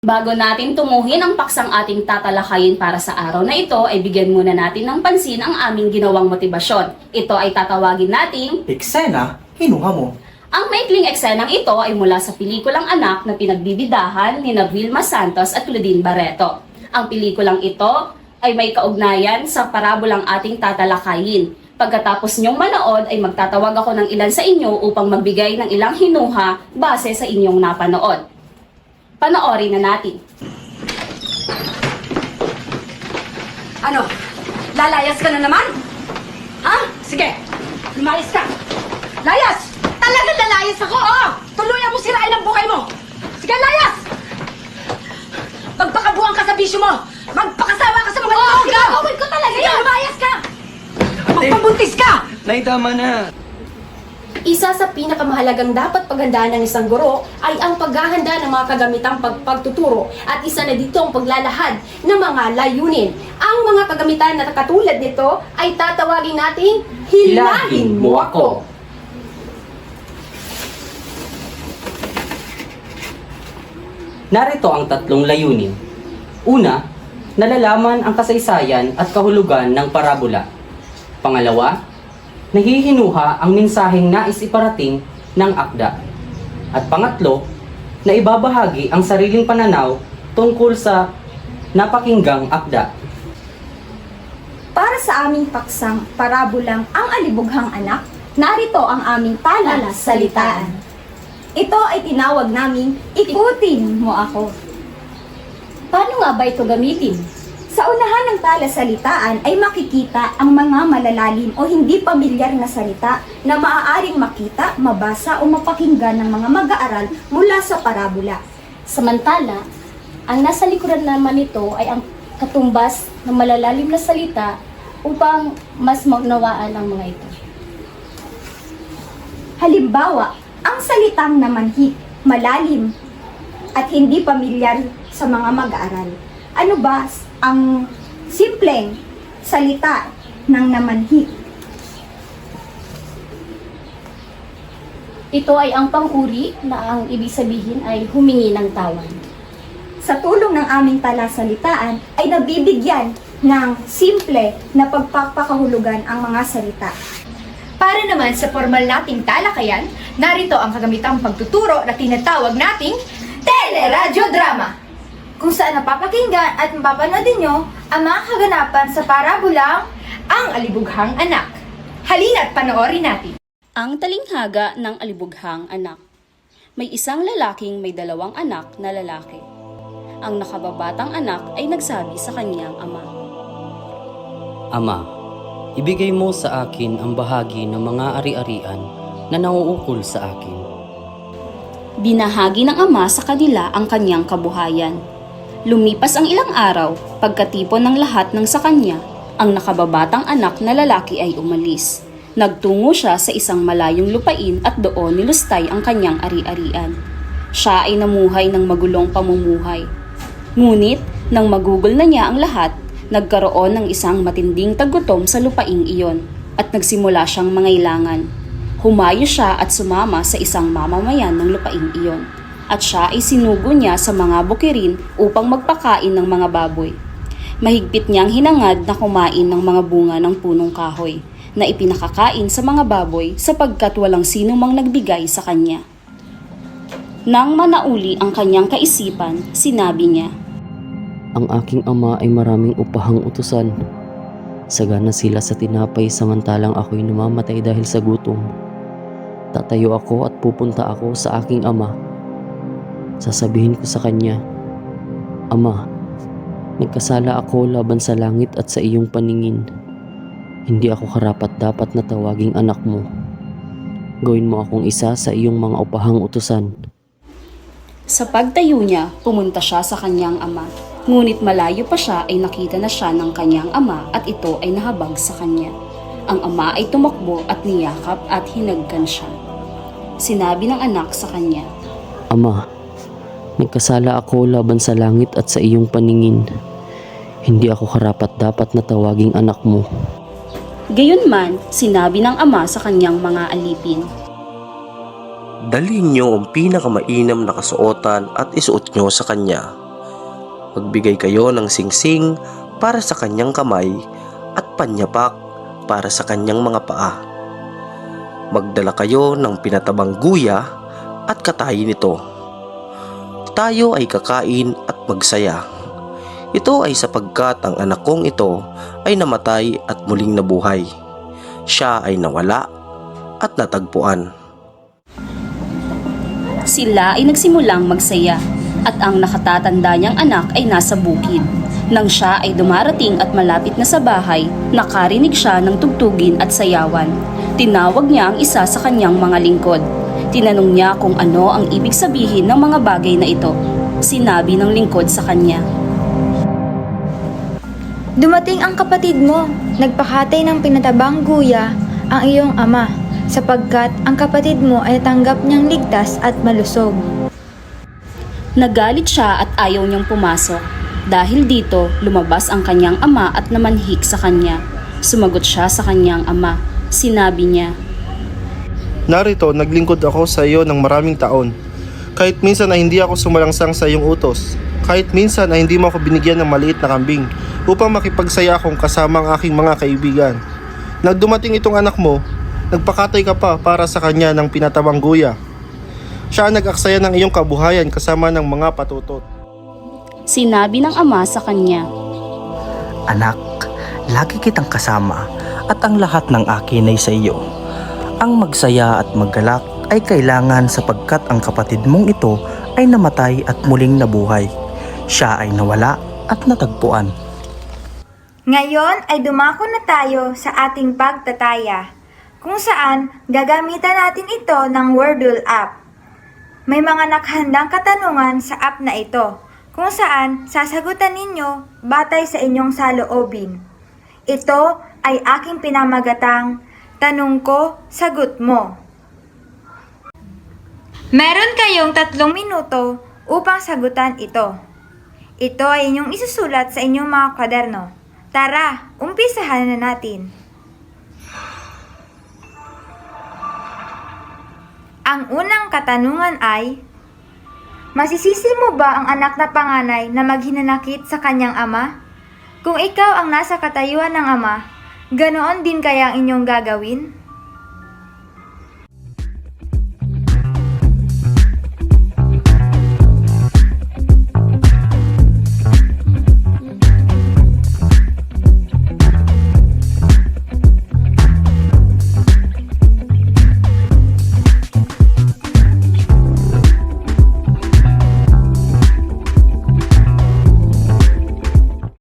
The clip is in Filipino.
Bago natin tunguhin ang paksang ating tatalakayin para sa araw na ito, ay bigyan muna natin ng pansin ang aming ginawang motibasyon. Ito ay tatawagin nating Eksena, hinuha mo. ang maikling eksenang ito ay mula sa pelikulang Anak na pinagbibidahan ni Vilma Santos at Claudine Barreto. Ang pelikulang ito ay may kaugnayan sa parabolang ating tatalakayin. Pagkatapos niyong manood ay magtatawag ako ng ilan sa inyo upang magbigay ng ilang hinuha base sa inyong napanood. Panoorin na natin. Ano? Lalayas ka na naman? Ha? Sige, lumayas ka. Layas! Talagang lalayas ako, oh! Tuluyan mo sirain ang buhay mo! Sige, layas! Magpakabuang ka sa bisyo mo! Magpakasawa ka sa mga lalaki mo! Gagawin ko talaga yan! Lumayas ka! Magpabuntis ka! Nay, tama na. Isa sa pinakamahalagang dapat paghandaan ng isang guro ay ang paghahanda ng mga kagamitang pagtuturo at isa na dito ang paglalahad ng mga layunin. Ang mga kagamitan na katulad nito ay tatawagin nating hilahin mo ako. Narito ang tatlong layunin. Una, nalalaman ang kasaysayan at kahulugan ng parabola. Pangalawa, nahihinuha ang mensaheng nais iparating ng akda. At pangatlo, na ibabahagi ang sariling pananaw tungkol sa napakinggang akda. Para sa aming paksang parabolang Ang Alibughang Anak, narito ang aming talasalitaan. Ito ay tinawag naming Ikutin Mo Ako. Paano nga ba ito gamitin? Sa unahan ng talasalitaan ay makikita ang mga malalalim o hindi pamilyar na salita na maaaring makita, mabasa o mapakinggan ng mga mag-aaral mula sa parabola. Samantala, ang nasa likuran naman nito ay ang katumbas ng malalalim na salita upang mas maunawaan ang mga ito. Halimbawa, ang salitang namanhik, malalim, at hindi pamilyar sa mga mag-aaral. Ano ba ang simpleng salita ng namanhik? Ito ay ang pang-uri na ang ibig sabihin ay humingi ng tawad. Sa tulong ng aming talasalitaan ay nabibigyan ng simple na pagpapakahulugan ang mga salita. Para naman sa formal nating talakayan, narito ang kagamitang pagtuturo na tinatawag nating teleradyodrama, kung saan napapakinggan at mapapanood nyo ang mga kaganapan sa parabolang Ang Alibughang Anak. Halina't panoorin natin. Ang talinghaga ng alibughang anak. May isang lalaking may dalawang anak na lalaki. Ang nakababatang anak ay nagsabi sa kanyang ama, Ama, ibigay mo sa akin ang bahagi ng mga ari-arian na nauukol sa akin. Binahagi ng ama sa kanila ang kanyang kabuhayan. Lumipas ang ilang araw, pagkatipon ng lahat ng sa kanya, ang nakababatang anak na lalaki ay umalis. Nagtungo siya sa isang malayong lupain at doon nilustay ang kanyang ari-arian. Siya ay namuhay ng magulong pamumuhay. Ngunit, nang magugol na niya ang lahat, nagkaroon ng isang matinding tagutom sa lupaing iyon at nagsimula siyang mangailangan. Humayo siya at sumama sa isang mamamayan ng lupaing iyon at siya ay sinugo niya sa mga bukirin upang magpakain ng mga baboy. Mahigpit niyang hinangad na kumain ng mga bunga ng punong kahoy na ipinakakain sa mga baboy sapagkat walang sino mang nagbigay sa kanya. Nang manauli ang kanyang kaisipan, sinabi niya, Ang aking ama ay maraming upahang utusan. Sagana sila sa tinapay samantalang ako'y namamatay dahil sa gutom. Tatayo ako at pupunta ako sa aking ama. Sasabihin ko sa kanya, Ama, nagkasala ako laban sa langit at sa iyong paningin. Hindi ako karapat-dapat na tawaging anak mo. Gawin mo akong isa sa iyong mga upahang utusan. Sa pagtayo niya, pumunta siya sa kanyang ama. Ngunit malayo pa siya ay nakita na siya ng kanyang ama at ito ay nahabag sa kanya. Ang ama ay tumakbo at niyakap at hinagkan siya. Sinabi ng anak sa kanya, Ama, nagkasala ako laban sa langit at sa iyong paningin. Hindi ako karapat-dapat na tawaging anak mo. Gayunman, sinabi ng ama sa kanyang mga alipin, Dalhin niyo ang pinakamainam na kasuotan at isuot niyo sa kanya. Magbigay kayo ng singsing para sa kanyang kamay at panyapak para sa kanyang mga paa. Magdala kayo ng pinatabang guya at katayin nito. Tayo ay kakain at magsaya. Ito ay sapagkat ang anak kong ito ay namatay at muling nabuhay. Siya ay nawala at natagpuan. Sila ay nagsimulang magsaya at ang nakatatanda niyang anak ay nasa bukid. Nang siya ay dumarating at malapit na sa bahay, nakarinig siya ng tugtugin at sayawan. Tinawag niya ang isa sa kanyang mga lingkod. Tinanong niya kung ano ang ibig sabihin ng mga bagay na ito. Sinabi ng lingkod sa kanya, Dumating ang kapatid mo, nagpakatay ng pinatabang guya ang iyong ama, sapagkat ang kapatid mo ay tanggap niyang ligtas at malusog. Nagalit siya at ayaw niyang pumasok. Dahil dito, lumabas ang kanyang ama at namanhik sa kanya. Sumagot siya sa kanyang ama. Sinabi niya, Narito, naglingkod ako sa iyo ng maraming taon. Kahit minsan na hindi ako sumalangsang sa iyong utos. Kahit minsan na hindi mo ako binigyan ng maliit na kambing upang makipagsaya akong kasama ang aking mga kaibigan. Nang dumating itong anak mo, nagpakatay ka pa para sa kanya ng pinatabang guya. Siya ang nag-aksaya ng iyong kabuhayan kasama ng mga patutot. Sinabi ng ama sa kanya, Anak, lagi kitang kasama at ang lahat ng akin ay sa iyo. Ang magsaya at maggalak ay kailangan sapagkat ang kapatid mong ito ay namatay at muling nabuhay. Siya ay nawala at natagpuan. Ngayon ay dumako na tayo sa ating pagtataya, kung saan gagamitan natin ito ng Wordle app. May mga nakahandang katanungan sa app na ito, kung saan sasagutan ninyo batay sa inyong saloobin. Ito ay aking pinamagatang Tanong Ko, Sagot Mo. Meron kayong 3 minuto upang sagutan ito. Ito ay inyong isusulat sa inyong mga kwaderno. Tara, umpisahan na natin. Ang unang katanungan ay, masisisi mo ba ang anak na panganay na maghinanakit sa kanyang ama? Kung ikaw ang nasa katayuan ng ama, ganoon din kaya ang inyong gagawin?